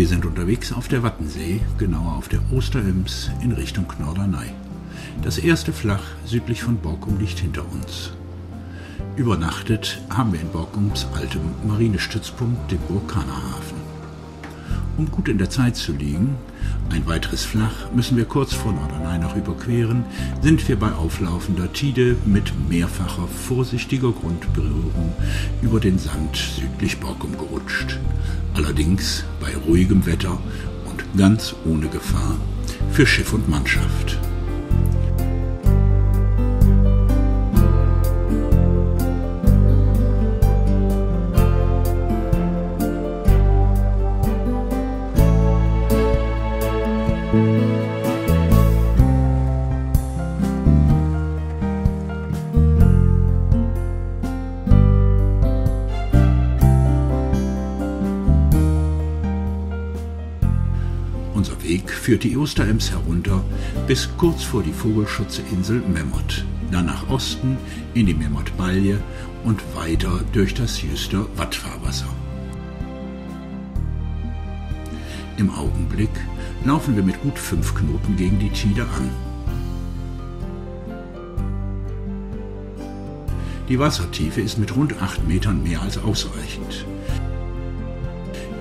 Wir sind unterwegs auf der Wattensee, genauer auf der Osterems in Richtung Norderney. Das erste Flach südlich von Borkum liegt hinter uns. Übernachtet haben wir in Borkums altem Marinestützpunkt, dem Burgkanerhafen. Um gut in der Zeit zu liegen, ein weiteres Flach müssen wir kurz vor Norderney noch überqueren, sind wir bei auflaufender Tide mit mehrfacher vorsichtiger Grundberührung über den Sand südlich Borkum gerutscht. Allerdings bei ruhigem Wetter und ganz ohne Gefahr für Schiff und Mannschaft. Unser Weg führt die Osterems herunter bis kurz vor die Vogelschutzinsel Memmert, dann nach Osten in die Memmert-Balje und weiter durch das Jüster Wattfahrwasser. Im Augenblick laufen wir mit gut 5 Knoten gegen die Tide an. Die Wassertiefe ist mit rund 8 Metern mehr als ausreichend.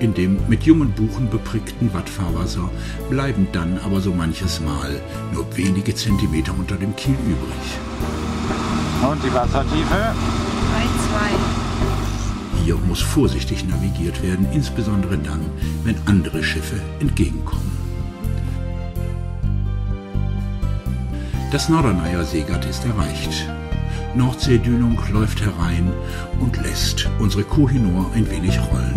In dem mit jungen Buchen beprickten Wattfahrwasser bleiben dann aber so manches Mal nur wenige Zentimeter unter dem Kiel übrig. Und die Wassertiefe? 3,2. Hier muss vorsichtig navigiert werden, insbesondere dann, wenn andere Schiffe entgegenkommen. Das Norderneyer Seegatt ist erreicht. Nordseedünung läuft herein und lässt unsere Koh-i-Noor ein wenig rollen.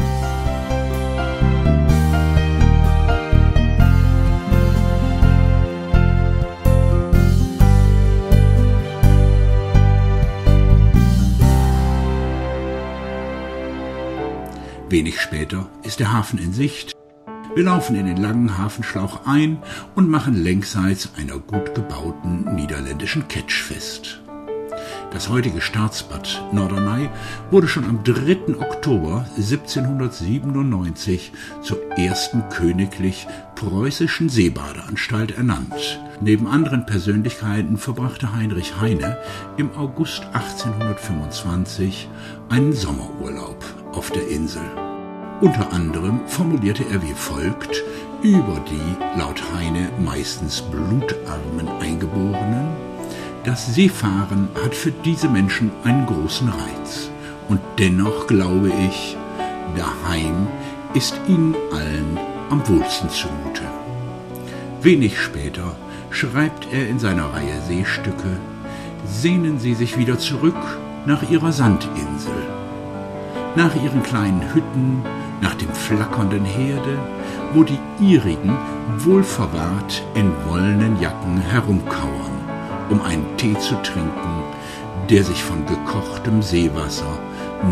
Wenig später ist der Hafen in Sicht. Wir laufen in den langen Hafenschlauch ein und machen längsseits einer gut gebauten niederländischen Ketsch fest. Das heutige Staatsbad Norderney wurde schon am 3. Oktober 1797 zur ersten königlich-preußischen Seebadeanstalt ernannt. Neben anderen Persönlichkeiten verbrachte Heinrich Heine im August 1825 einen Sommerurlaub auf der Insel. Unter anderem formulierte er wie folgt über die laut Heine meistens blutarmen Eingeborenen: Das Seefahren hat für diese Menschen einen großen Reiz. Und dennoch glaube ich, daheim ist ihnen allen am wohlsten zumute. Wenig später schreibt er in seiner Reihe Seestücke: Sehnen Sie sich wieder zurück nach Ihrer Sandinsel, nach Ihren kleinen Hütten, nach dem flackernden Herde, wo die ihrigen wohlverwahrt in wollenen Jacken herumkauern, um einen Tee zu trinken, der sich von gekochtem Seewasser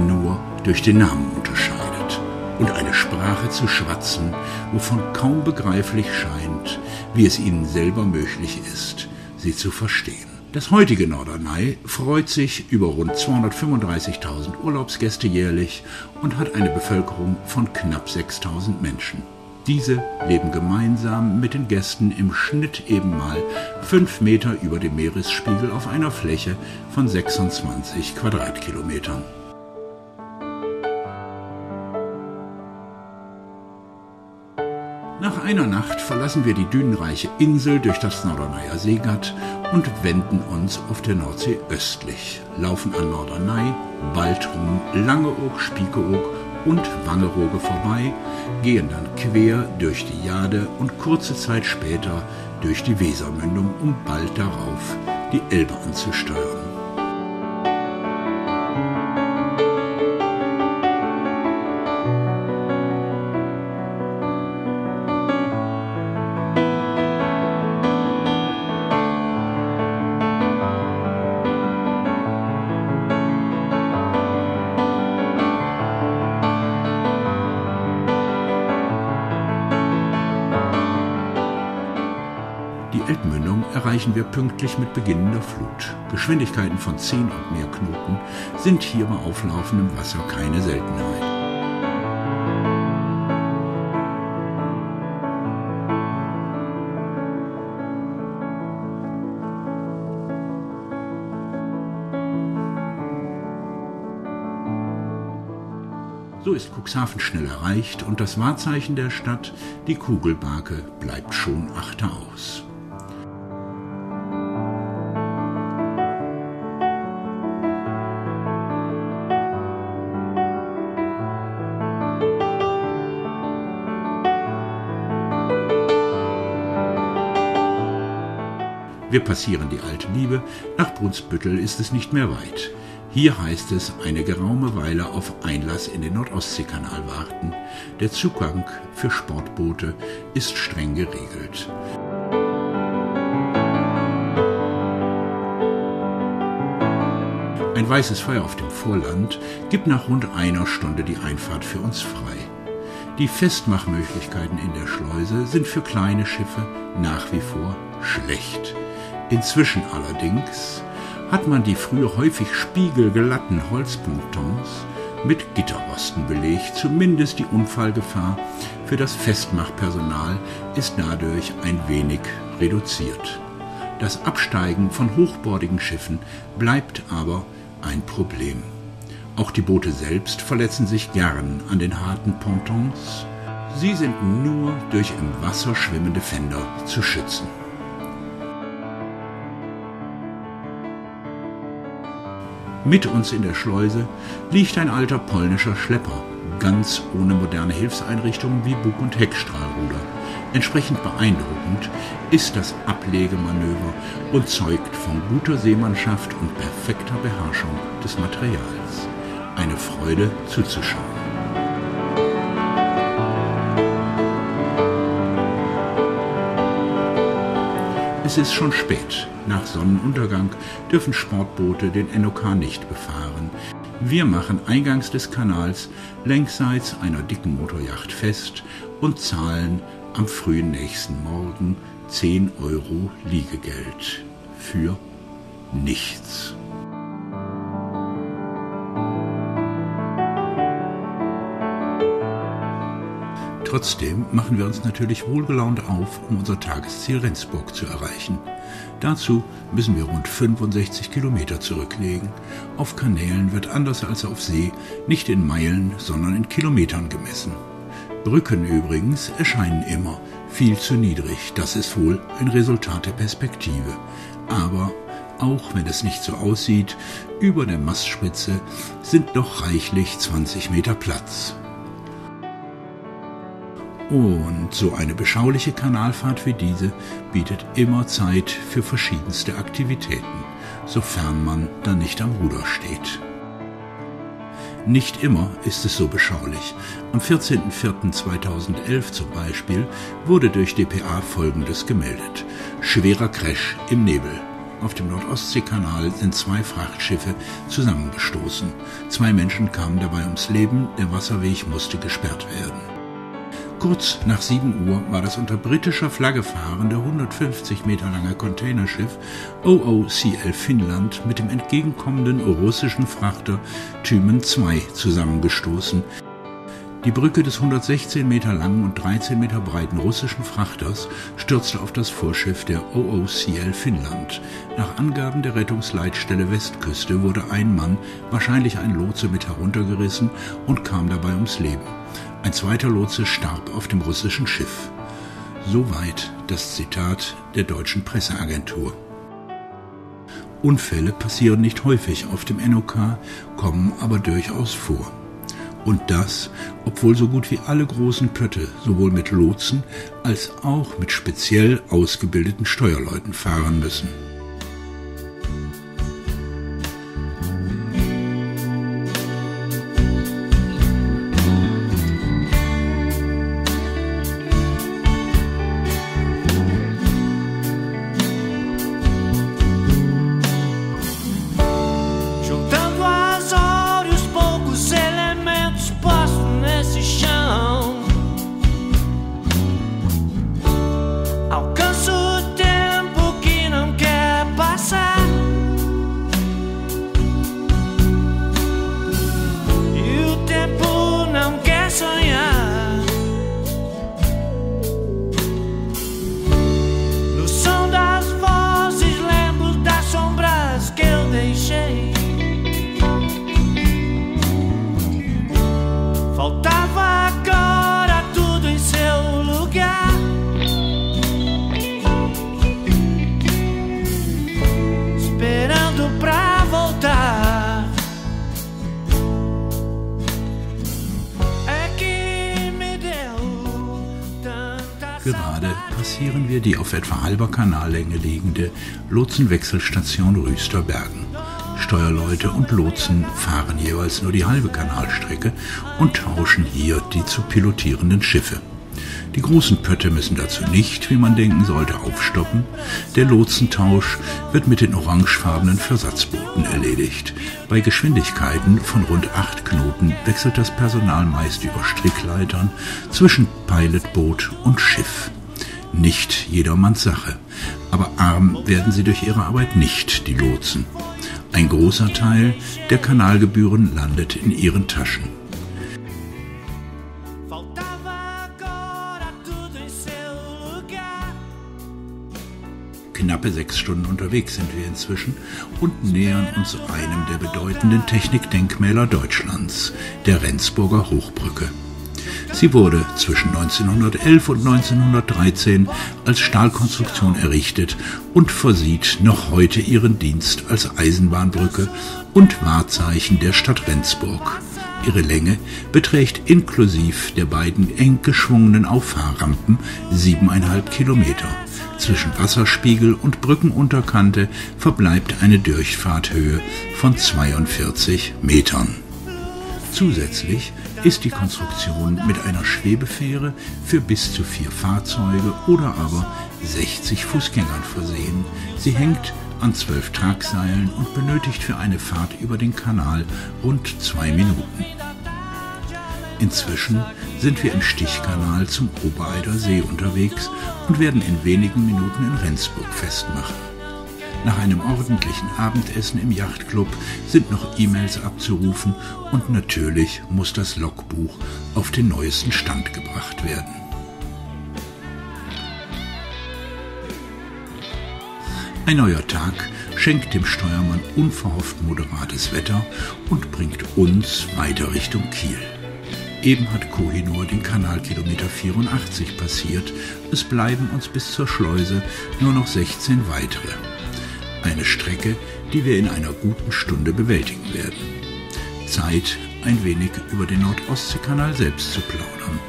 nur durch den Namen unterscheidet, und eine Sprache zu schwatzen, wovon kaum begreiflich scheint, wie es ihnen selber möglich ist, sie zu verstehen. Das heutige Norderney freut sich über rund 235.000 Urlaubsgäste jährlich und hat eine Bevölkerung von knapp 6.000 Menschen. Diese leben gemeinsam mit den Gästen im Schnitt eben mal 5 Meter über dem Meeresspiegel auf einer Fläche von 26 Quadratkilometern. Nach einer Nacht verlassen wir die dünenreiche Insel durch das Norderneyer Seegatt und wenden uns auf der Nordsee östlich, laufen an Norderney, Baltrum, Langeoog, Spiekeroog und Wangerooge vorbei, gehen dann quer durch die Jade und kurze Zeit später durch die Wesermündung, um bald darauf die Elbe anzusteuern. Die Elbmündung erreichen wir pünktlich mit beginnender Flut. Geschwindigkeiten von 10 und mehr Knoten sind hier bei auflaufendem Wasser keine Seltenheit. So ist Cuxhaven schnell erreicht und das Wahrzeichen der Stadt, die Kugelbarke, bleibt schon achteraus. Wir passieren die Alte Liebe, nach Brunsbüttel ist es nicht mehr weit. Hier heißt es eine geraume Weile auf Einlass in den Nordostseekanal warten. Der Zugang für Sportboote ist streng geregelt. Ein weißes Feuer auf dem Vorland gibt nach rund einer Stunde die Einfahrt für uns frei. Die Festmachmöglichkeiten in der Schleuse sind für kleine Schiffe nach wie vor schlecht. Inzwischen allerdings hat man die früher häufig spiegelglatten Holzpontons mit Gitterrosten belegt. Zumindest die Unfallgefahr für das Festmachpersonal ist dadurch ein wenig reduziert. Das Absteigen von hochbordigen Schiffen bleibt aber ein Problem. Auch die Boote selbst verletzen sich gern an den harten Pontons. Sie sind nur durch im Wasser schwimmende Fender zu schützen. Mit uns in der Schleuse liegt ein alter polnischer Schlepper, ganz ohne moderne Hilfseinrichtungen wie Bug- und Heckstrahlruder. Entsprechend beeindruckend ist das Ablegemanöver und zeugt von guter Seemannschaft und perfekter Beherrschung des Materials. Eine Freude zuzuschauen. Es ist schon spät. Nach Sonnenuntergang dürfen Sportboote den Ennocar nicht befahren. Wir machen eingangs des Kanals längsseits einer dicken Motoryacht fest und zahlen am frühen nächsten Morgen 10 € Liegegeld. Für nichts. Trotzdem machen wir uns natürlich wohlgelaunt auf, um unser Tagesziel Rendsburg zu erreichen. Dazu müssen wir rund 65 Kilometer zurücklegen. Auf Kanälen wird anders als auf See nicht in Meilen, sondern in Kilometern gemessen. Brücken übrigens erscheinen immer viel zu niedrig. Das ist wohl ein Resultat der Perspektive. Aber auch wenn es nicht so aussieht, über der Mastspitze sind doch reichlich 20 Meter Platz. Und so eine beschauliche Kanalfahrt wie diese bietet immer Zeit für verschiedenste Aktivitäten, sofern man dann nicht am Ruder steht. Nicht immer ist es so beschaulich. Am 14.04.2011 zum Beispiel wurde durch dpa Folgendes gemeldet: schwerer Crash im Nebel. Auf dem Nordostseekanal sind 2 Frachtschiffe zusammengestoßen. 2 Menschen kamen dabei ums Leben, der Wasserweg musste gesperrt werden. Kurz nach 7 Uhr war das unter britischer Flagge fahrende 150 Meter lange Containerschiff OOCL Finnland mit dem entgegenkommenden russischen Frachter Tymen 2 zusammengestoßen. Die Brücke des 116 Meter langen und 13 Meter breiten russischen Frachters stürzte auf das Vorschiff der OOCL Finnland. Nach Angaben der Rettungsleitstelle Westküste wurde ein Mann, wahrscheinlich ein Lotse, mit heruntergerissen und kam dabei ums Leben. Ein zweiter Lotse starb auf dem russischen Schiff. Soweit das Zitat der deutschen Presseagentur. Unfälle passieren nicht häufig auf dem Ennocar, kommen aber durchaus vor. Und das, obwohl so gut wie alle großen Pötte sowohl mit Lotsen als auch mit speziell ausgebildeten Steuerleuten fahren müssen. Alcanço o tempo que não quer Gerade passieren wir die auf etwa halber Kanallänge liegende Lotsenwechselstation Rüsterbergen. Steuerleute und Lotsen fahren jeweils nur die halbe Kanalstrecke und tauschen hier die zu pilotierenden Schiffe. Die großen Pötte müssen dazu nicht, wie man denken sollte, aufstoppen. Der Lotsentausch wird mit den orangefarbenen Versatzbooten erledigt. Bei Geschwindigkeiten von rund 8 Knoten wechselt das Personal meist über Strickleitern zwischen Pilotboot und Schiff. Nicht jedermanns Sache, aber arm werden sie durch ihre Arbeit nicht, die Lotsen. Ein großer Teil der Kanalgebühren landet in ihren Taschen. Knappe 6 Stunden unterwegs sind wir inzwischen und nähern uns einem der bedeutenden Technikdenkmäler Deutschlands, der Rendsburger Hochbrücke. Sie wurde zwischen 1911 und 1913 als Stahlkonstruktion errichtet und versieht noch heute ihren Dienst als Eisenbahnbrücke und Wahrzeichen der Stadt Rendsburg. Ihre Länge beträgt inklusive der beiden eng geschwungenen Auffahrrampen 7,5 Kilometer. Zwischen Wasserspiegel und Brückenunterkante verbleibt eine Durchfahrthöhe von 42 Metern. Zusätzlich ist die Konstruktion mit einer Schwebefähre für bis zu 4 Fahrzeuge oder aber 60 Fußgängern versehen. Sie hängt an 12 Tragseilen und benötigt für eine Fahrt über den Kanal rund 2 Minuten. Inzwischen sind wir im Stichkanal zum Obereider See unterwegs und werden in wenigen Minuten in Rendsburg festmachen. Nach einem ordentlichen Abendessen im Yachtclub sind noch E-Mails abzurufen und natürlich muss das Logbuch auf den neuesten Stand gebracht werden. Ein neuer Tag schenkt dem Steuermann unverhofft moderates Wetter und bringt uns weiter Richtung Kiel. Eben hat Kohinoor den Kanalkilometer 84 passiert. Es bleiben uns bis zur Schleuse nur noch 16 weitere. Eine Strecke, die wir in einer guten Stunde bewältigen werden. Zeit, ein wenig über den Nord-Ostsee-Kanal selbst zu plaudern.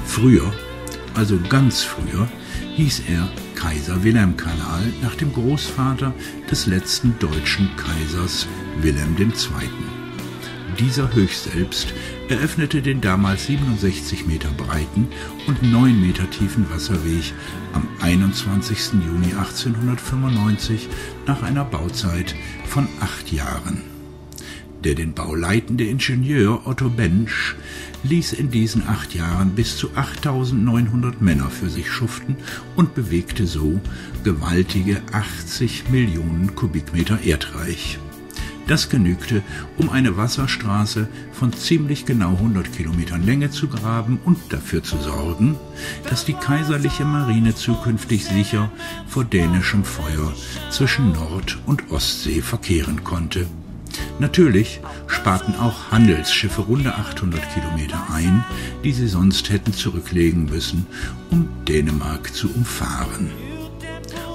Früher, also ganz früher, hieß er Kaiser-Wilhelm-Kanal nach dem Großvater des letzten deutschen Kaisers Wilhelm II. Dieser höchstselbst eröffnete den damals 67 Meter breiten und 9 Meter tiefen Wasserweg am 21. Juni 1895 nach einer Bauzeit von 8 Jahren. Der den Bau leitende Ingenieur Otto Bensch ließ in diesen 8 Jahren bis zu 8.900 Männer für sich schuften und bewegte so gewaltige 80 Millionen Kubikmeter Erdreich. Das genügte, um eine Wasserstraße von ziemlich genau 100 Kilometern Länge zu graben und dafür zu sorgen, dass die kaiserliche Marine zukünftig sicher vor dänischem Feuer zwischen Nord- und Ostsee verkehren konnte. Natürlich sparten auch Handelsschiffe runde 800 Kilometer ein, die sie sonst hätten zurücklegen müssen, um Dänemark zu umfahren.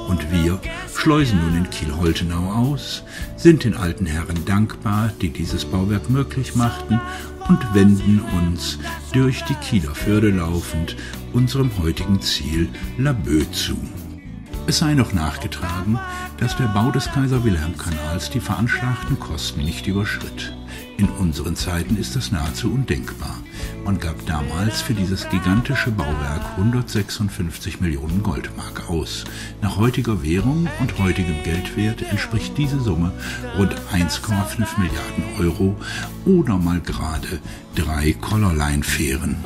Und wir schleusen nun in Kiel-Holtenau aus, sind den alten Herren dankbar, die dieses Bauwerk möglich machten, und wenden uns durch die Kieler Förde laufend unserem heutigen Ziel Laboe zu. Es sei noch nachgetragen, dass der Bau des Kaiser-Wilhelm-Kanals die veranschlagten Kosten nicht überschritt. In unseren Zeiten ist das nahezu undenkbar. Man gab damals für dieses gigantische Bauwerk 156 Millionen Goldmark aus. Nach heutiger Währung und heutigem Geldwert entspricht diese Summe rund 1,5 Milliarden Euro oder mal gerade 3 Color Line Fähren.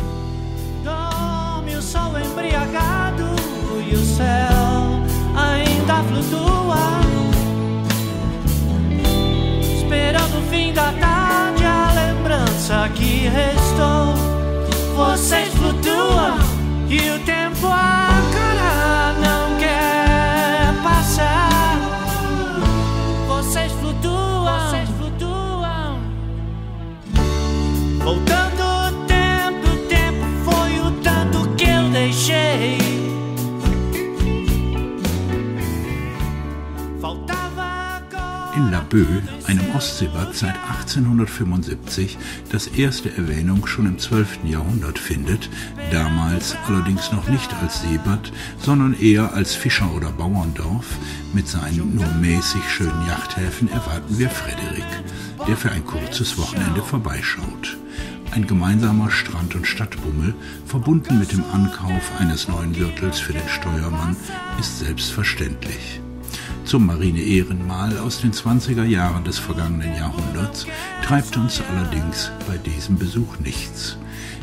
Ainda flutua, esperando o fim da tarde, a lembrança que restou. Vocês flutuam e o tempo agora não quer passar. Vocês flutuam, voltando o tempo foi o tanto que eu deixei. in Laboe, einem Ostseebad, seit 1875 das erste Erwähnung schon im 12. Jahrhundert findet, damals allerdings noch nicht als Seebad, sondern eher als Fischer- oder Bauerndorf. Mit seinen nur mäßig schönen Yachthäfen erwarten wir Frederik, der für ein kurzes Wochenende vorbeischaut. Ein gemeinsamer Strand- und Stadtbummel, verbunden mit dem Ankauf eines neuen Gürtels für den Steuermann, ist selbstverständlich. Zum Marine-Ehrenmal aus den 20er Jahren des vergangenen Jahrhunderts treibt uns allerdings bei diesem Besuch nichts.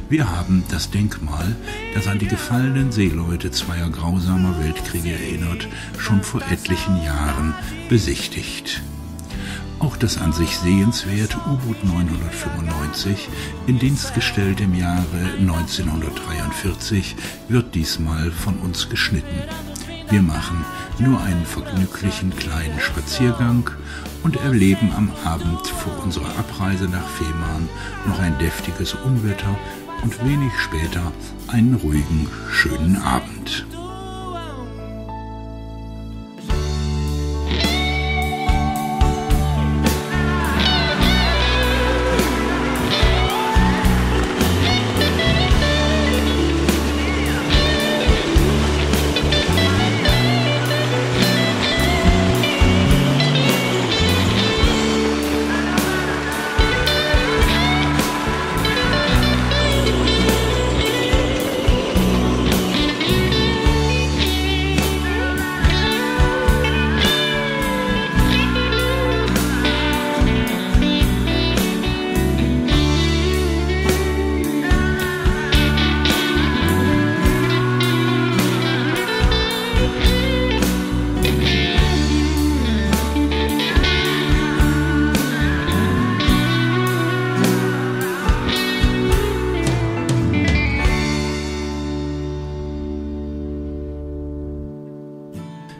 Wir haben das Denkmal, das an die gefallenen Seeleute zweier grausamer Weltkriege erinnert, schon vor etlichen Jahren besichtigt. Auch das an sich sehenswerte U-Boot 995, in Dienst gestellt im Jahre 1943, wird diesmal von uns geschnitten. Wir machen nur einen vergnüglichen kleinen Spaziergang und erleben am Abend vor unserer Abreise nach Fehmarn noch ein deftiges Unwetter und wenig später einen ruhigen, schönen Abend.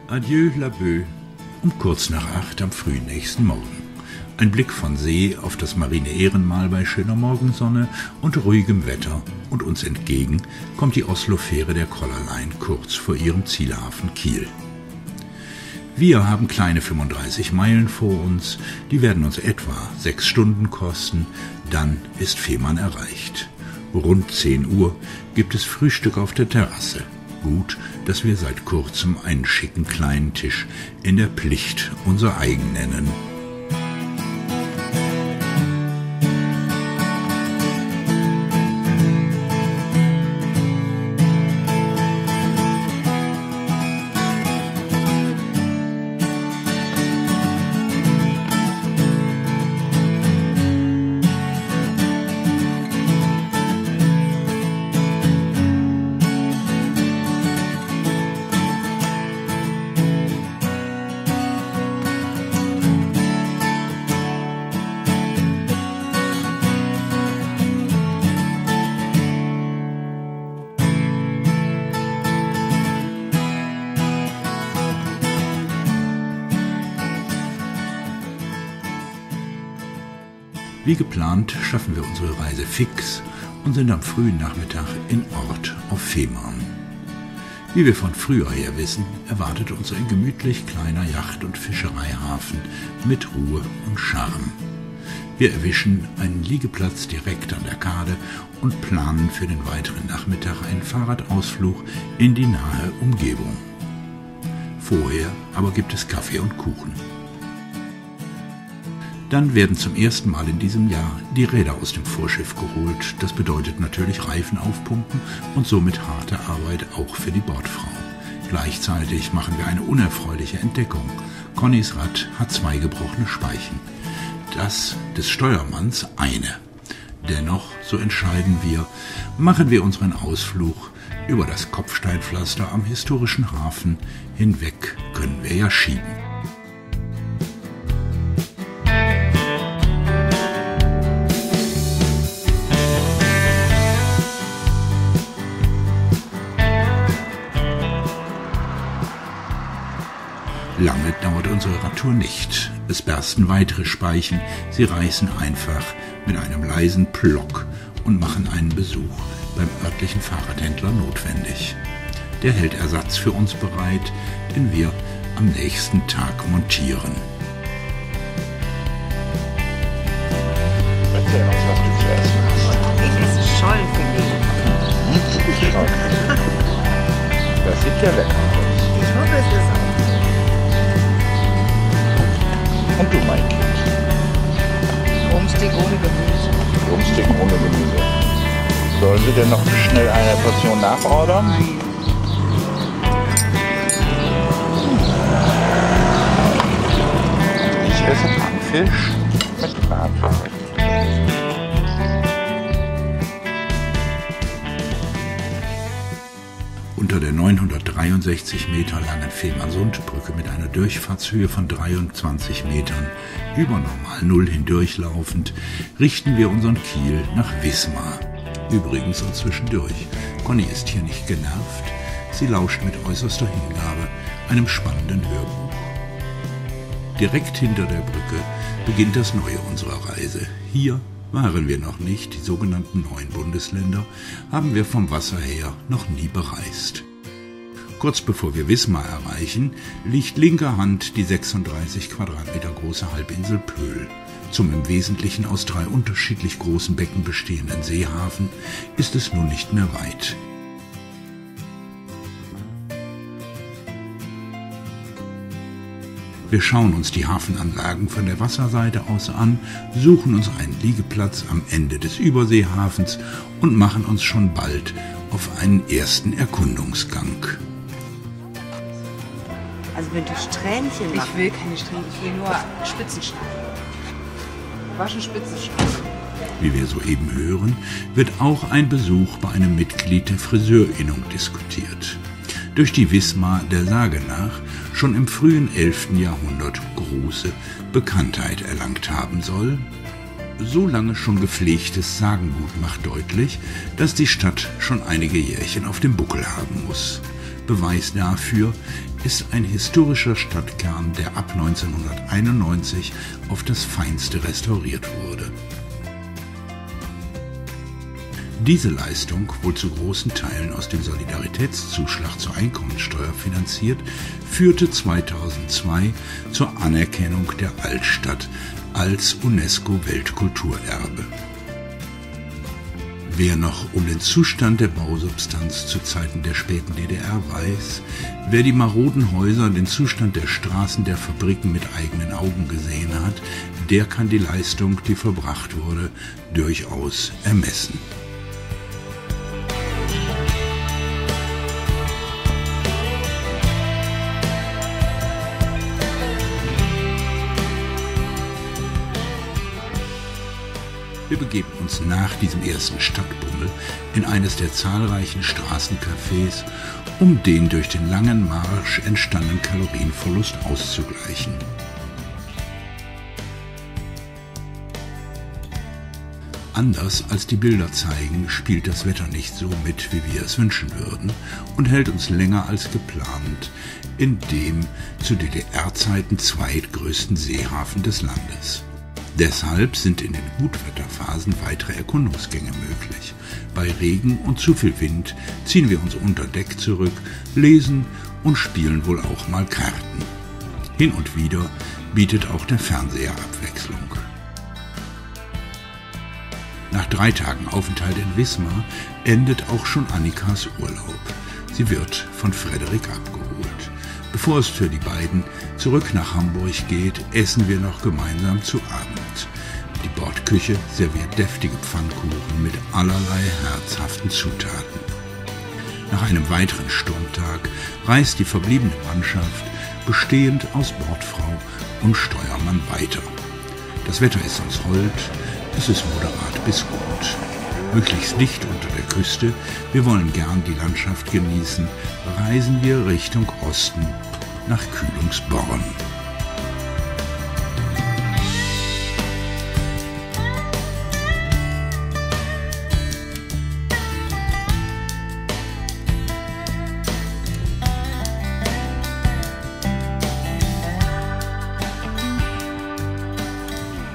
Adieu Laboe, um kurz nach 8 am frühen nächsten Morgen. Ein Blick von See auf das Marine-Ehrenmal bei schöner Morgensonne und ruhigem Wetter, und uns entgegen kommt die Oslo-Fähre der Color Line kurz vor ihrem Zielhafen Kiel. Wir haben kleine 35 Meilen vor uns, die werden uns etwa 6 Stunden kosten, dann ist Fehmarn erreicht. Rund 10 Uhr gibt es Frühstück auf der Terrasse. Gut, dass wir seit kurzem einen schicken kleinen Tisch in der Pflicht unser eigen nennen. Wie geplant schaffen wir unsere Reise fix und sind am frühen Nachmittag in Ort auf Fehmarn. Wie wir von früher her wissen, erwartet uns ein gemütlich kleiner Yacht- und Fischereihafen mit Ruhe und Charme. Wir erwischen einen Liegeplatz direkt an der Kade und planen für den weiteren Nachmittag einen Fahrradausflug in die nahe Umgebung. Vorher aber gibt es Kaffee und Kuchen. Dann werden zum ersten Mal in diesem Jahr die Räder aus dem Vorschiff geholt. Das bedeutet natürlich Reifen aufpumpen und somit harte Arbeit auch für die Bordfrau. Gleichzeitig machen wir eine unerfreuliche Entdeckung. Connys Rad hat 2 gebrochene Speichen. Das des Steuermanns eine. Dennoch, so entscheiden wir, machen wir unseren Ausflug über das Kopfsteinpflaster am historischen Hafen. Hinweg können wir ja schieben. Lange dauert unsere Radtour nicht. Es bersten weitere Speichen, sie reißen einfach mit einem leisen Plock und machen einen Besuch beim örtlichen Fahrradhändler notwendig. Der hält Ersatz für uns bereit, den wir am nächsten Tag montieren. Schollenfilet. Das sieht ja lecker aus. Ich hoffe, es ist auch so. Und du, mein Kind? Rumstick ohne Gemüse. Rumstick ohne Gemüse. Sollen wir denn noch schnell eine Portion nachordern? Ich esse Pannfisch mit Bratwurst. Unter der 963 Meter langen Fehmarnsundbrücke mit einer Durchfahrtshöhe von 23 Metern über normal Null hindurchlaufend, richten wir unseren Kiel nach Wismar. Übrigens so zwischendurch. Conny ist hier nicht genervt. Sie lauscht mit äußerster Hingabe einem spannenden Hörbuch. Direkt hinter der Brücke beginnt das Neue unserer Reise. Hier waren wir noch nicht, die sogenannten neuen Bundesländer haben wir vom Wasser her noch nie bereist. Kurz bevor wir Wismar erreichen, liegt linker Hand die 36 Quadratmeter große Halbinsel Pöhl. Zum im Wesentlichen aus 3 unterschiedlich großen Becken bestehenden Seehafen ist es nun nicht mehr weit. Wir schauen uns die Hafenanlagen von der Wasserseite aus an, suchen uns einen Liegeplatz am Ende des Überseehafens und machen uns schon bald auf einen ersten Erkundungsgang. Also wenn du Strähnchen machst. Ich will keine Strähnchen, ich will nur Spitzen schneiden. Waschen, Spitzen schneiden. Wie wir soeben hören, wird auch ein Besuch bei einem Mitglied der Friseurinnung diskutiert. Durch die Wismar der Sage nach schon im frühen 11. Jahrhundert große Bekanntheit erlangt haben soll. So lange schon gepflegtes Sagengut macht deutlich, dass die Stadt schon einige Jährchen auf dem Buckel haben muss. Beweis dafür ist ein historischer Stadtkern, der ab 1991 auf das Feinste restauriert wurde. Diese Leistung, wohl zu großen Teilen aus dem Solidaritätszuschlag zur Einkommensteuer finanziert, führte 2002 zur Anerkennung der Altstadt als UNESCO-Weltkulturerbe. Wer noch um den Zustand der Bausubstanz zu Zeiten der späten DDR weiß, wer die maroden Häuser, den Zustand der Straßen, der Fabriken mit eigenen Augen gesehen hat, der kann die Leistung, die verbracht wurde, durchaus ermessen. Wir begeben uns nach diesem ersten Stadtbummel in eines der zahlreichen Straßencafés, um den durch den langen Marsch entstandenen Kalorienverlust auszugleichen. Anders als die Bilder zeigen, spielt das Wetter nicht so mit, wie wir es wünschen würden, und hält uns länger als geplant in dem zu DDR-Zeiten zweitgrößten Seehafen des Landes. Deshalb sind in den Gutwetterphasen weitere Erkundungsgänge möglich. Bei Regen und zu viel Wind ziehen wir uns unter Deck zurück, lesen und spielen wohl auch mal Karten. Hin und wieder bietet auch der Fernseher Abwechslung. Nach 3 Tagen Aufenthalt in Wismar endet auch schon Annikas Urlaub. Sie wird von Frederik abgeholt. Bevor es für die beiden zurück nach Hamburg geht, essen wir noch gemeinsam zu Abend. Die Bordküche serviert deftige Pfannkuchen mit allerlei herzhaften Zutaten. Nach einem weiteren Sturmtag reist die verbliebene Mannschaft, bestehend aus Bordfrau und Steuermann, weiter. Das Wetter ist uns hold, es ist moderat bis gut. Möglichst dicht unter der Küste, wir wollen gern die Landschaft genießen, reisen wir Richtung Osten nach Kühlungsborn.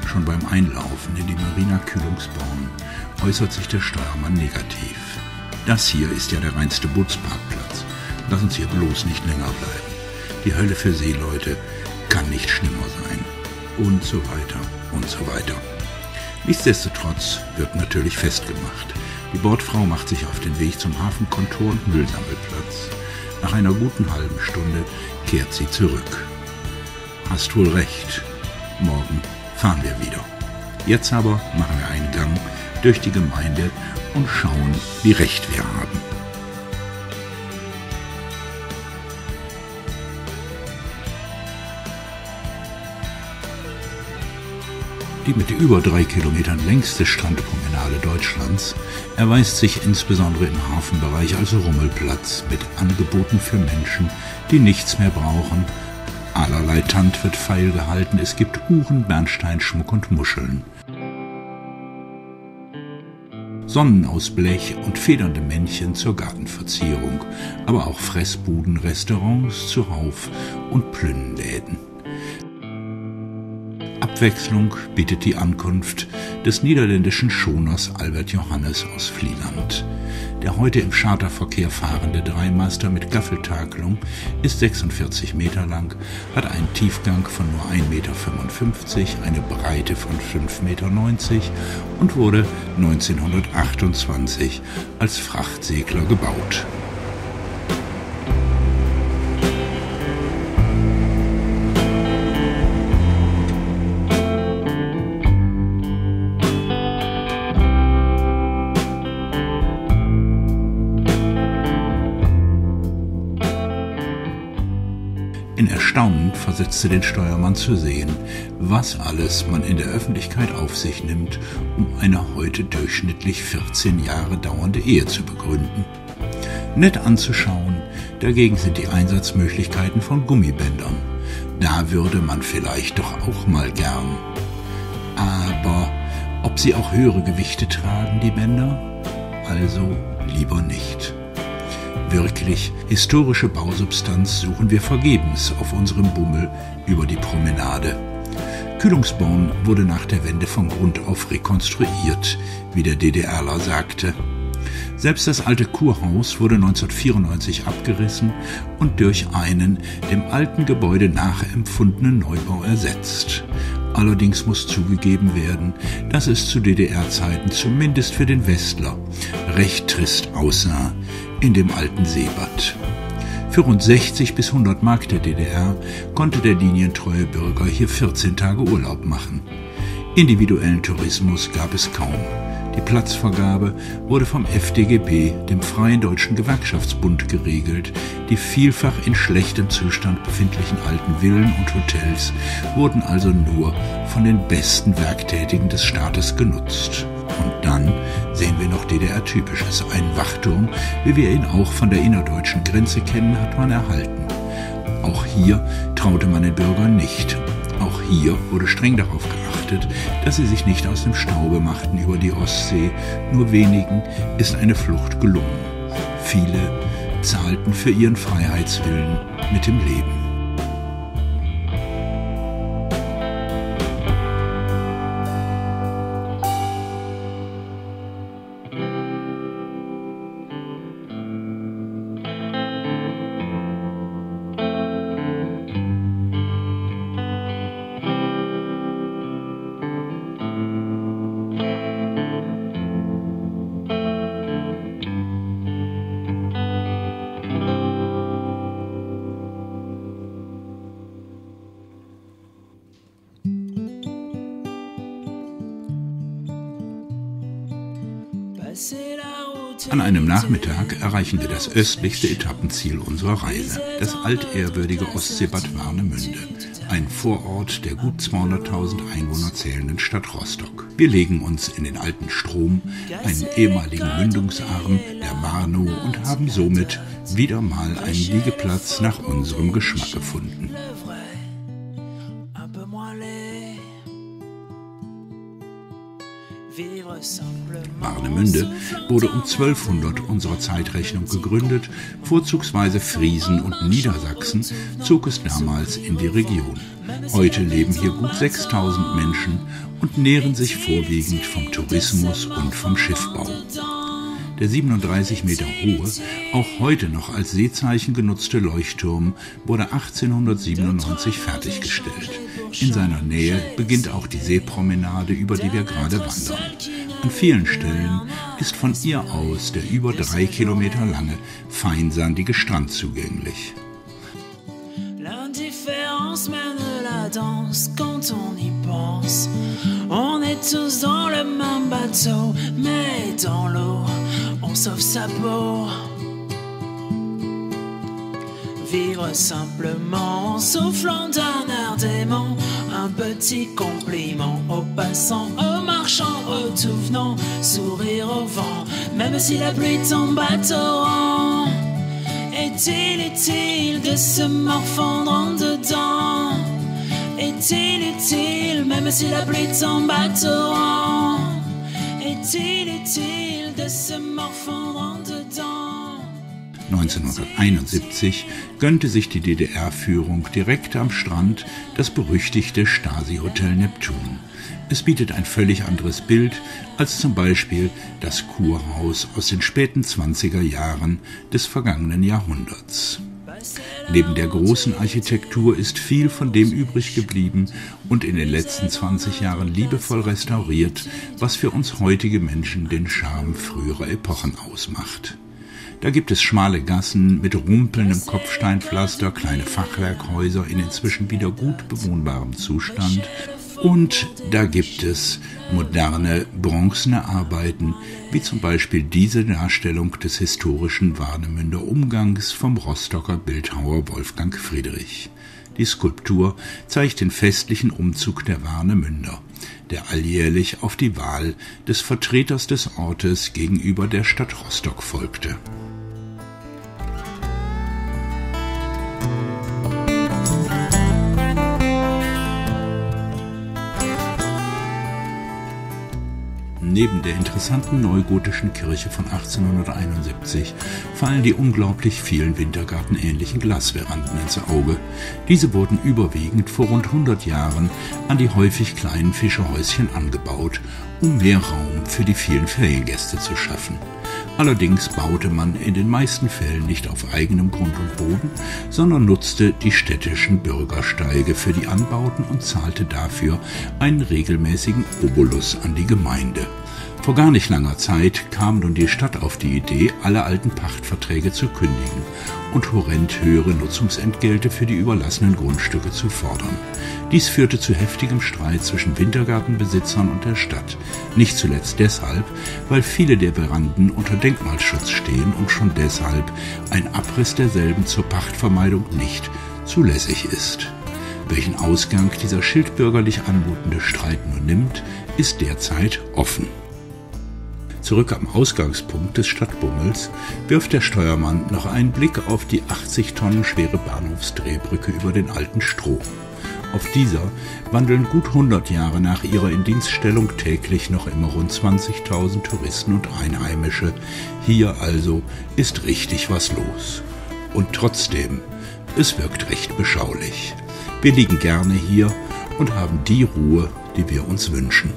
Schon beim Einlaufen in die Marina Kühlungsborn äußert sich der Steuermann negativ. Das hier ist ja der reinste Bootsparkplatz. Lass uns hier bloß nicht länger bleiben. Die Hölle für Seeleute kann nicht schlimmer sein. Und so weiter und so weiter. Nichtsdestotrotz wird natürlich festgemacht. Die Bordfrau macht sich auf den Weg zum Hafenkontor und Müllsammelplatz. Nach einer guten halben Stunde kehrt sie zurück. Hast wohl recht. Morgen fahren wir wieder. Jetzt aber machen wir einen Gang durch die Gemeinde und schauen, wie recht wir haben. Die mit über 3 Kilometern längste Strandpromenade Deutschlands erweist sich insbesondere im Hafenbereich als Rummelplatz mit Angeboten für Menschen, die nichts mehr brauchen. Allerlei Tand wird feil gehalten, es gibt Uhren, Bernsteinschmuck und Muscheln. Sonnen aus Blech und federnde Männchen zur Gartenverzierung, aber auch Fressbuden, Restaurants zuhauf und Plünnenläden. Abwechslung bietet die Ankunft des niederländischen Schoners Albert Johannes aus Vlieland. Der heute im Charterverkehr fahrende Dreimaster mit Gaffeltakelung ist 46 Meter lang, hat einen Tiefgang von nur 1,55 Meter, eine Breite von 5,90 Meter und wurde 1928 als Frachtsegler gebaut. In Erstaunen versetzte den Steuermann zu sehen, was alles man in der Öffentlichkeit auf sich nimmt, um eine heute durchschnittlich 14 Jahre dauernde Ehe zu begründen. Nett anzuschauen, dagegen sind die Einsatzmöglichkeiten von Gummibändern. Da würde man vielleicht doch auch mal gern. Aber ob sie auch höhere Gewichte tragen, die Bänder? Also lieber nicht. Wirklich historische Bausubstanz suchen wir vergebens auf unserem Bummel über die Promenade. Kühlungsborn wurde nach der Wende von Grund auf rekonstruiert, wie der DDRler sagte. Selbst das alte Kurhaus wurde 1994 abgerissen und durch einen dem alten Gebäude nachempfundenen Neubau ersetzt. Allerdings muss zugegeben werden, dass es zu DDR-Zeiten zumindest für den Westler recht trist aussah in dem alten Seebad. Für rund 60 bis 100 Mark der DDR konnte der linientreue Bürger hier 14 Tage Urlaub machen. Individuellen Tourismus gab es kaum. Die Platzvergabe wurde vom FDGB, dem Freien Deutschen Gewerkschaftsbund, geregelt. Die vielfach in schlechtem Zustand befindlichen alten Villen und Hotels wurden also nur von den besten Werktätigen des Staates genutzt. Und dann sehen wir noch DDR-Typisches. Einen Wachturm, wie wir ihn auch von der innerdeutschen Grenze kennen, hat man erhalten. Auch hier traute man den Bürgern nicht. Auch hier wurde streng darauf geachtet, dass sie sich nicht aus dem Staube machten über die Ostsee. Nur wenigen ist eine Flucht gelungen. Viele zahlten für ihren Freiheitswillen mit dem Leben. An einem Nachmittag erreichen wir das östlichste Etappenziel unserer Reise, das altehrwürdige Ostseebad Warnemünde, ein Vorort der gut 200.000 Einwohner zählenden Stadt Rostock. Wir legen uns in den alten Strom, einen ehemaligen Mündungsarm der Warnow, und haben somit wieder mal einen Liegeplatz nach unserem Geschmack gefunden. Warnemünde wurde um 1200 unserer Zeitrechnung gegründet. Vorzugsweise Friesen und Niedersachsen zog es damals in die Region. Heute leben hier gut 6000 Menschen und nähren sich vorwiegend vom Tourismus und vom Schiffbau. Der 37 Meter hohe, auch heute noch als Seezeichen genutzte Leuchtturm wurde 1897 fertiggestellt. In seiner Nähe beginnt auch die Seepromenade, über die wir gerade wandern. An vielen Stellen ist von ihr aus der über 3 Kilometer lange, feinsandige Strand zugänglich. L'indifférence mène la danse quand on y pense. On est tous dans le même bateau, mais dans l'eau, on sauve sa peau. Vivre simplement en soufflant d'un air dément, un petit compliment aux passants, aux marchands, aux tout venants, sourire au vent, même si la pluie tombe à torrent. Est-il utile de se morfondre en dedans? Est-il utile, même si la pluie tombe à torrent? Est-il utile de se morfondre en dedans? 1971 gönnte sich die DDR-Führung direkt am Strand das berüchtigte Stasi-Hotel Neptun. Es bietet ein völlig anderes Bild als zum Beispiel das Kurhaus aus den späten 20er Jahren des vergangenen Jahrhunderts. Neben der großen Architektur ist viel von dem übrig geblieben und in den letzten 20 Jahren liebevoll restauriert, was für uns heutige Menschen den Charme früherer Epochen ausmacht. Da gibt es schmale Gassen mit rumpelndem Kopfsteinpflaster, kleine Fachwerkhäuser in inzwischen wieder gut bewohnbarem Zustand. Und da gibt es moderne, bronzene Arbeiten, wie zum Beispiel diese Darstellung des historischen Warnemünder Umgangs vom Rostocker Bildhauer Wolfgang Friedrich. Die Skulptur zeigt den festlichen Umzug der Warnemünder, der alljährlich auf die Wahl des Vertreters des Ortes gegenüber der Stadt Rostock folgte. Neben der interessanten neugotischen Kirche von 1871 fallen die unglaublich vielen wintergartenähnlichen Glasveranden ins Auge. Diese wurden überwiegend vor rund 100 Jahren an die häufig kleinen Fischerhäuschen angebaut, um mehr Raum für die vielen Feriengäste zu schaffen. Allerdings baute man in den meisten Fällen nicht auf eigenem Grund und Boden, sondern nutzte die städtischen Bürgersteige für die Anbauten und zahlte dafür einen regelmäßigen Obolus an die Gemeinde. Vor gar nicht langer Zeit kam nun die Stadt auf die Idee, alle alten Pachtverträge zu kündigen und horrend höhere Nutzungsentgelte für die überlassenen Grundstücke zu fordern. Dies führte zu heftigem Streit zwischen Wintergartenbesitzern und der Stadt. Nicht zuletzt deshalb, weil viele der Veranden unter Denkmalschutz stehen und schon deshalb ein Abriss derselben zur Pachtvermeidung nicht zulässig ist. Welchen Ausgang dieser schildbürgerlich anmutende Streit nun nimmt, ist derzeit offen. Zurück am Ausgangspunkt des Stadtbummels wirft der Steuermann noch einen Blick auf die 80 Tonnen schwere Bahnhofsdrehbrücke über den alten Stroh. Auf dieser wandeln gut 100 Jahre nach ihrer Indienststellung täglich noch immer rund 20.000 Touristen und Einheimische. Hier also ist richtig was los. Und trotzdem, es wirkt recht beschaulich. Wir liegen gerne hier und haben die Ruhe, die wir uns wünschen.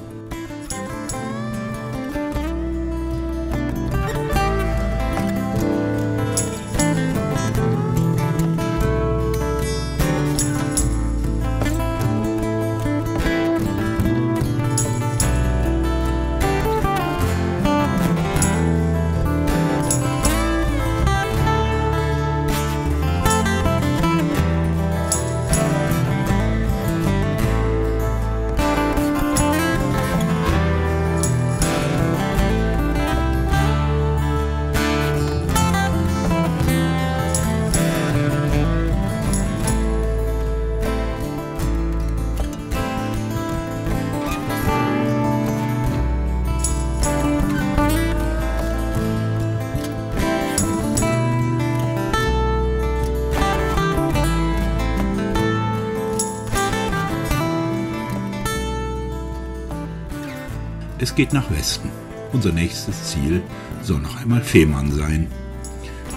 Es geht nach Westen. Unser nächstes Ziel soll noch einmal Fehmarn sein.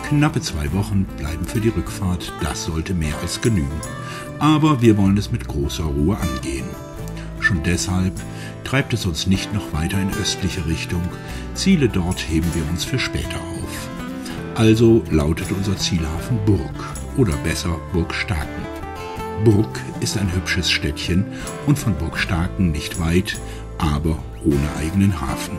Knappe 2 Wochen bleiben für die Rückfahrt, das sollte mehr als genügen. Aber wir wollen es mit großer Ruhe angehen. Schon deshalb treibt es uns nicht noch weiter in östliche Richtung. Ziele dort heben wir uns für später auf. Also lautet unser Zielhafen Burg oder besser Burg Starken. Burg ist ein hübsches Städtchen und von Burg Starken nicht weit, aber ohne eigenen Hafen.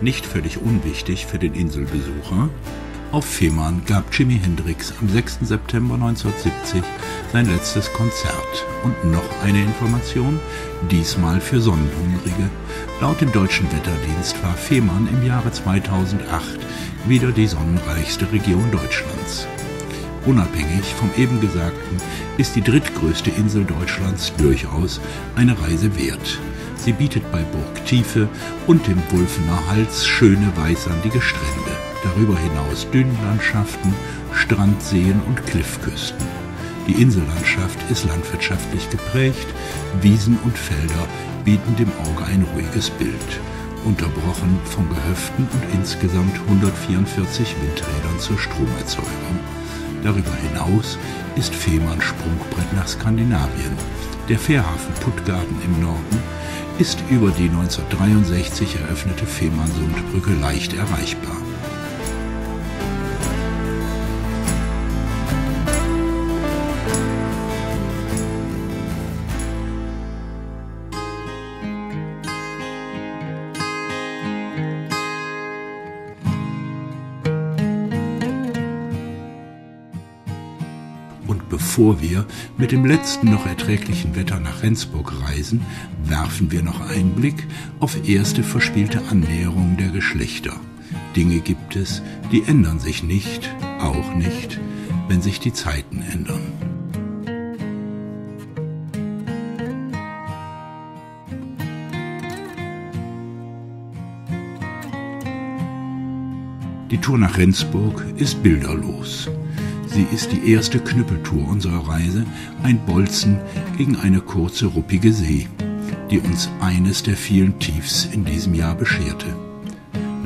Nicht völlig unwichtig für den Inselbesucher: Auf Fehmarn gab Jimi Hendrix am 6. September 1970 sein letztes Konzert. Und noch eine Information, diesmal für Sonnenhungrige. Laut dem Deutschen Wetterdienst war Fehmarn im Jahre 2008 wieder die sonnenreichste Region Deutschlands. Unabhängig vom eben Gesagten ist die drittgrößte Insel Deutschlands durchaus eine Reise wert. Sie bietet bei Burg Tiefe und dem Wulfener Hals schöne weißsandige Strände. Darüber hinaus Dünenlandschaften, Strandseen und Kliffküsten. Die Insellandschaft ist landwirtschaftlich geprägt, Wiesen und Felder bieten dem Auge ein ruhiges Bild, unterbrochen von Gehöften und insgesamt 144 Windrädern zur Stromerzeugung. Darüber hinaus ist Fehmarn Sprungbrett nach Skandinavien. Der Fährhafen Puttgarden im Norden ist über die 1963 eröffnete Fehmarnsundbrücke leicht erreichbar. Und bevor wir mit dem letzten noch erträglichen Wetter nach Rendsburg reisen, werfen wir noch einen Blick auf erste verspielte Annäherungen der Geschlechter. Dinge gibt es, die ändern sich nicht, auch nicht, wenn sich die Zeiten ändern. Die Tour nach Rendsburg ist bilderlos. Sie ist die erste Knüppeltour unserer Reise, ein Bolzen gegen eine kurze, ruppige See, die uns eines der vielen Tiefs in diesem Jahr bescherte.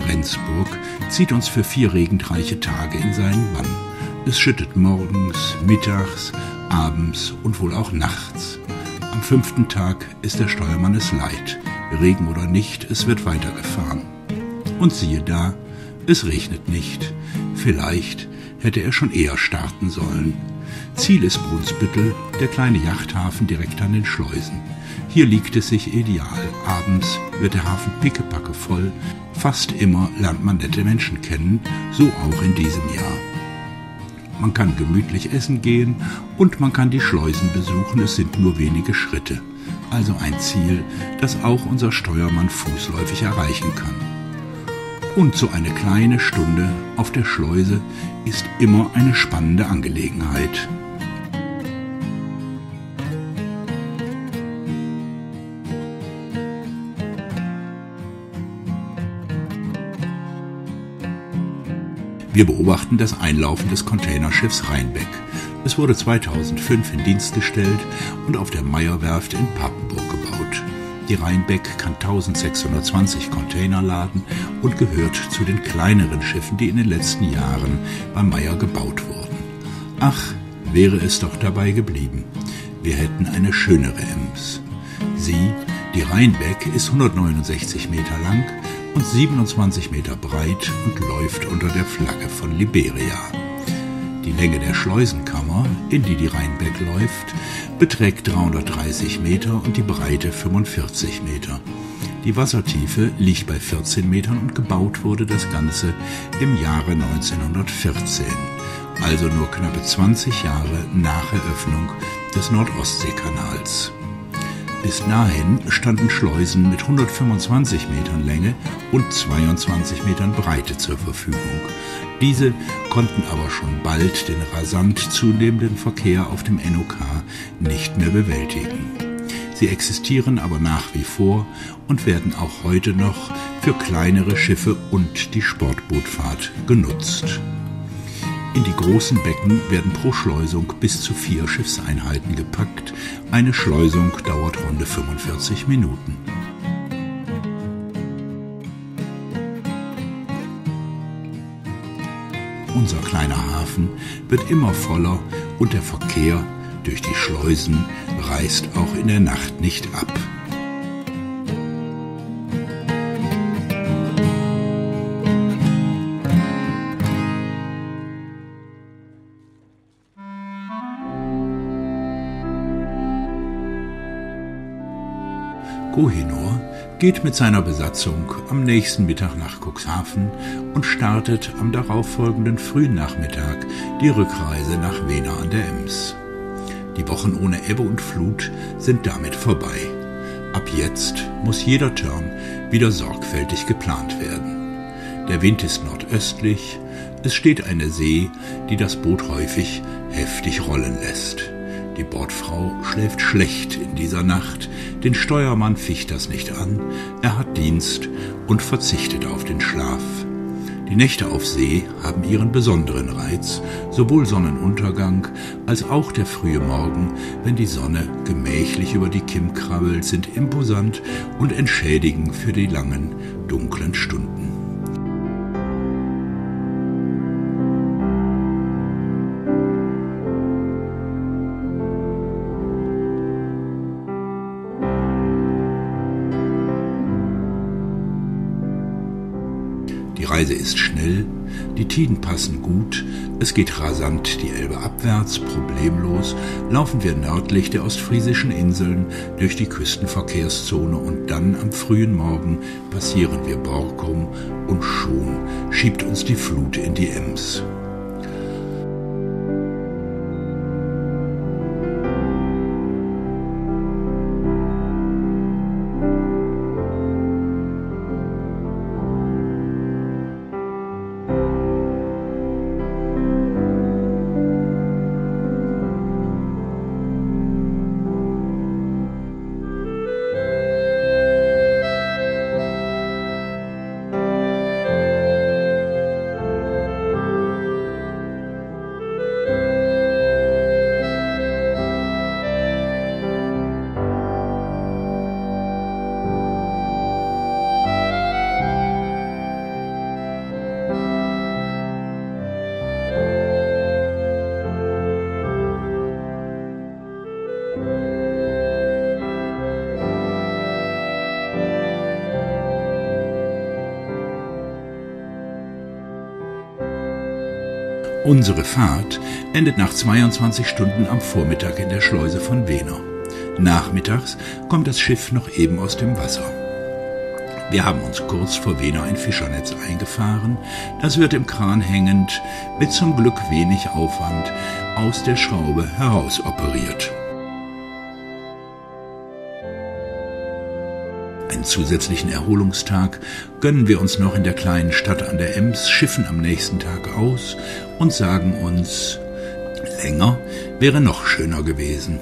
Rendsburg zieht uns für 4 regenreiche Tage in seinen Bann. Es schüttet morgens, mittags, abends und wohl auch nachts. Am 5. Tag ist der Steuermann es leid. Regen oder nicht, es wird weitergefahren. Und siehe da, es regnet nicht. Vielleicht hätte er schon eher starten sollen. Ziel ist Brunsbüttel, der kleine Yachthafen direkt an den Schleusen. Hier liegt es sich ideal. Abends wird der Hafen pickepacke voll. Fast immer lernt man nette Menschen kennen, so auch in diesem Jahr. Man kann gemütlich essen gehen und man kann die Schleusen besuchen, es sind nur wenige Schritte. Also ein Ziel, das auch unser Steuermann fußläufig erreichen kann. Und so eine kleine Stunde auf der Schleuse ist immer eine spannende Angelegenheit. Wir beobachten das Einlaufen des Containerschiffs Rheinbeck. Es wurde 2005 in Dienst gestellt und auf der Meyer-Werft in Papenburg gebaut. Die Rheinbeck kann 1620 Container laden und gehört zu den kleineren Schiffen, die in den letzten Jahren bei Meyer gebaut wurden. Ach, wäre es doch dabei geblieben. Wir hätten eine schönere Ems. Sie, die Rheinbeck, ist 169 Meter lang und 27 Meter breit und läuft unter der Flagge von Liberia. Die Länge der Schleusenkammer, in die die Rheinbeck läuft, beträgt 330 Meter und die Breite 45 Meter. Die Wassertiefe liegt bei 14 Metern und gebaut wurde das Ganze im Jahre 1914, also nur knappe 20 Jahre nach Eröffnung des Nordostseekanals. Bis dahin standen Schleusen mit 125 Metern Länge und 22 Metern Breite zur Verfügung. Diese konnten aber schon bald den rasant zunehmenden Verkehr auf dem NOK nicht mehr bewältigen. Sie existieren aber nach wie vor und werden auch heute noch für kleinere Schiffe und die Sportbootfahrt genutzt. In die großen Becken werden pro Schleusung bis zu 4 Schiffseinheiten gepackt. Eine Schleusung dauert runde 45 Minuten. Unser kleiner Hafen wird immer voller und der Verkehr durch die Schleusen reißt auch in der Nacht nicht ab. Kohinoor geht mit seiner Besatzung am nächsten Mittag nach Cuxhaven und startet am darauffolgenden frühen Nachmittag die Rückreise nach Wena an der Ems. Die Wochen ohne Ebbe und Flut sind damit vorbei. Ab jetzt muss jeder Turn wieder sorgfältig geplant werden. Der Wind ist nordöstlich, es steht eine See, die das Boot häufig heftig rollen lässt. Die Bordfrau schläft schlecht in dieser Nacht, den Steuermann ficht das nicht an, er hat Dienst und verzichtet auf den Schlaf. Die Nächte auf See haben ihren besonderen Reiz, sowohl Sonnenuntergang als auch der frühe Morgen, wenn die Sonne gemächlich über die Kim krabbelt, sind imposant und entschädigen für die langen, dunklen Stunden. Die Reise ist schnell, die Tiden passen gut, es geht rasant die Elbe abwärts, problemlos laufen wir nördlich der ostfriesischen Inseln durch die Küstenverkehrszone und dann am frühen Morgen passieren wir Borkum und schon schiebt uns die Flut in die Ems. Unsere Fahrt endet nach 22 Stunden am Vormittag in der Schleuse von Wena. Nachmittags kommt das Schiff noch eben aus dem Wasser. Wir haben uns kurz vor Wena ein Fischernetz eingefahren. Das wird im Kran hängend, mit zum Glück wenig Aufwand, aus der Schraube heraus operiert. Einen zusätzlichen Erholungstag gönnen wir uns noch in der kleinen Stadt an der Ems, schiffen am nächsten Tag aus und sagen uns, länger wäre noch schöner gewesen.